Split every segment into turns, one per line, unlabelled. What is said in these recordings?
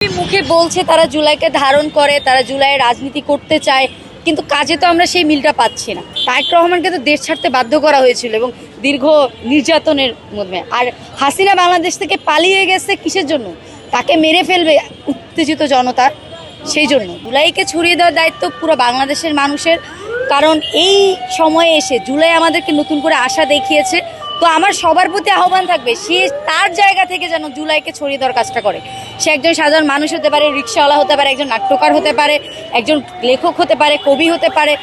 মুখে বলছে তারা জুলাইকে ধারণ করে, তারা জুলাইয়ের রাজনীতি করতে চায়, কিন্তু কাজে তো আমরা সেই মিলটা পাচ্ছি না। তারেক রহমানকে তো দেশ ছাড়তে বাধ্য করা হয়েছিল এবং দীর্ঘ নির্যাতনের মধ্যে। আর হাসিনা বাংলাদেশ থেকে পালিয়ে গেছে কিসের জন্য? তাকে মেরে ফেলবে উত্তেজিত জনতা, সেই জন্য জুলাইকে ছড়িয়ে দেওয়ার দায়িত্ব পুরো বাংলাদেশের মানুষের। কারণ এই সময়ে এসে জুলাই আমাদেরকে নতুন করে আশা দেখিয়েছে। তো আমার সবার প্রতি আহ্বান থাকবে, সে তার জায়গা থেকে যেন জুলাইকে ছড়িয়ে দেওয়ার কাজটা করে। সে একজন সাধারণ মানুষ হতে পারে, রিক্সাওয়ালা হতে পারে, একজন নাট্যকার হতে পারে, একজন লেখক হতে পারে, কবি হতে পারে।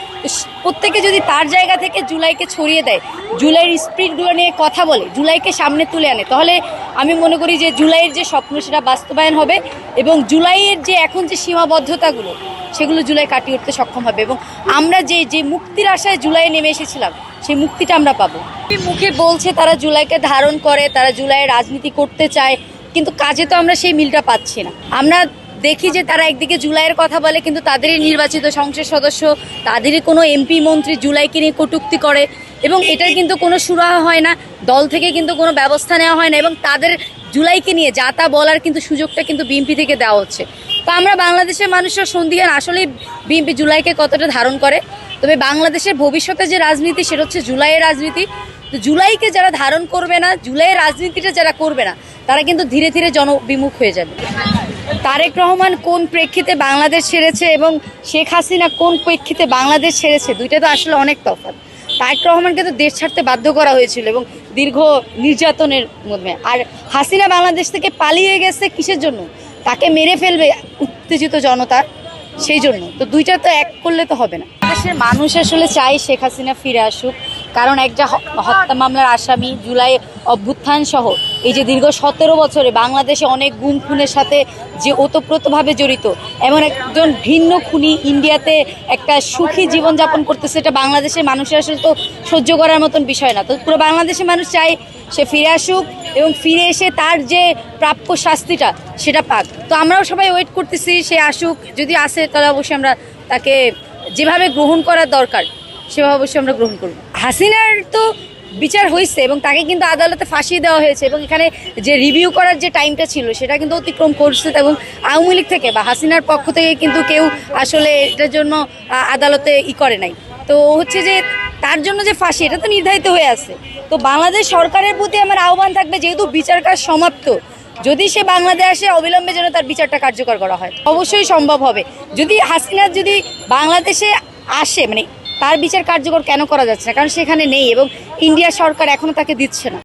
প্রত্যেকে যদি তার জায়গা থেকে জুলাইকে ছড়িয়ে দেয়, জুলাইয়ের স্পিরিটগুলো নিয়ে কথা বলে, জুলাইকে সামনে তুলে আনে, তাহলে আমি মনে করি যে জুলাইয়ের যে স্বপ্ন সেটা বাস্তবায়ন হবে এবং জুলাইয়ের যে এখন যে সীমাবদ্ধতাগুলো সেগুলো জুলাই কাটিয়ে উঠতে সক্ষম হবে এবং আমরা যে মুক্তির আশায় জুলাই নেমে এসেছিলাম সেই মুক্তিটা আমরা পাবো। মুখে বলছে তারা জুলাইকে ধারণ করে, তারা জুলাইয়ের রাজনীতি করতে চায়, কিন্তু কাজে তো আমরা সেই মিলটা পাচ্ছি না। আমরা দেখি যে তারা একদিকে জুলাইয়ের কথা বলে, কিন্তু তাদেরই নির্বাচিত সংসদ সদস্য, তাদেরই কোনো এমপি মন্ত্রী জুলাইকে নিয়ে কটূক্তি করে এবং এটার কিন্তু কোনো সুরাহা হয় না, দল থেকে কিন্তু কোনো ব্যবস্থা নেওয়া হয় না এবং তাদের জুলাইকে নিয়ে যা তা বলার কিন্তু সুযোগটা কিন্তু বিএনপি থেকে দেওয়া হচ্ছে। তো আমরা বাংলাদেশের মানুষরা সন্দিহান আসলে বিএনপি জুলাইকে কতটা ধারণ করে। তবে বাংলাদেশের ভবিষ্যতে যে রাজনীতি সেটা হচ্ছে জুলাইয়ের রাজনীতি। তো জুলাইকে যারা ধারণ করবে না, জুলাইয়ের রাজনীতিটা যারা করবে না, তারা কিন্তু ধীরে ধীরে জনবিমুখ হয়ে যাবে। তারেক রহমান কোন প্রেক্ষিতে বাংলাদেশ ছেড়েছে এবং শেখ হাসিনা কোন প্রেক্ষিতে বাংলাদেশ ছেড়েছে, দুইটা তো আসলে অনেক তফাৎ। তারেক রহমানকে তো দেশ ছাড়তে বাধ্য করা হয়েছিল এবং দীর্ঘ নির্যাতনের মধ্যে। আর হাসিনা বাংলাদেশ থেকে পালিয়ে গেছে কিসের জন্য? তাকে মেরে ফেলবে উত্তেজিত জনতা, সেই জন্য। তো দুইটা তো এক করলে তো হবে না। দেশের মানুষ আসলে চাই শেখ হাসিনা ফিরে আসুক, কারণ একটা হত্যা মামলার আসামি, জুলাই অভ্যুত্থান সহ এই যে দীর্ঘ 17 বছরে বাংলাদেশে অনেক গুম খুনের সাথে যে ওতপ্রোতভাবে জড়িত এমন একজন ভিন্ন খুনি ইন্ডিয়াতে একটা সুখী জীবনযাপন করতেছে, এটা বাংলাদেশের মানুষের আসলে তো সহ্য করার মতন বিষয় না। তো পুরো বাংলাদেশের মানুষ চাই সে ফিরে আসুক এবং ফিরে এসে তার যে প্রাপ্য শাস্তিটা সেটা পাক। তো আমরাও সবাই ওয়েট করতেছি সে আসুক, যদি আসে তাহলে অবশ্যই আমরা তাকে যেভাবে গ্রহণ করার দরকার সেভাবে অবশ্যই আমরা গ্রহণ করব। হাসিনার তো বিচার হয়েছে এবং তাকে কিন্তু আদালতে ফাঁসিয়ে দেওয়া হয়েছে এবং এখানে যে রিভিউ করার যে টাইমটা ছিল সেটা কিন্তু অতিক্রম করছে এবং আওয়ামী লীগ থেকে বা হাসিনার পক্ষ থেকে কিন্তু কেউ আসলে এটার জন্য আদালতে করে নাই। তো হচ্ছে যে তার জন্য যে ফাঁসি এটা তো নির্ধারিত হয়ে আছে। তো বাংলাদেশ সরকারের প্রতি আমার আহ্বান থাকবে, যেহেতু বিচার কাজ সমাপ্ত, যদি সে বাংলাদেশে আসে অবিলম্বে যেন তার বিচারটা কার্যকর করা হয়। অবশ্যই সম্ভব হবে যদি হাসিনা যদি বাংলাদেশে আসে, মানে তার বিচার কার্যকর কেন করা যাচ্ছে না? কারণ সেখানে নেই এবং ইন্ডিয়া সরকার এখনো তাকে দিচ্ছে না।